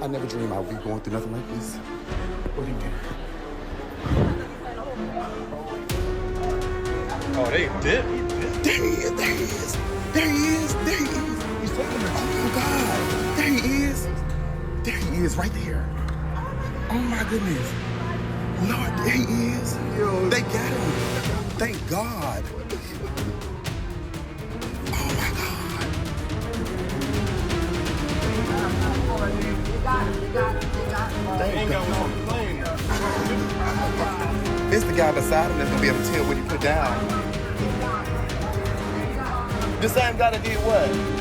I never dreamed I would be going through nothing like this. What do you mean? Oh, they did? There he is, there he is, there he is, there he is. He's taking it. Oh my God, there he is. There he is, right there. Oh my goodness. Lord, there he is. Yo, they got him. Thank God. Oh my God. Thank God. It's the guy beside him that's gonna be able to tell what he put down. The same guy that did what?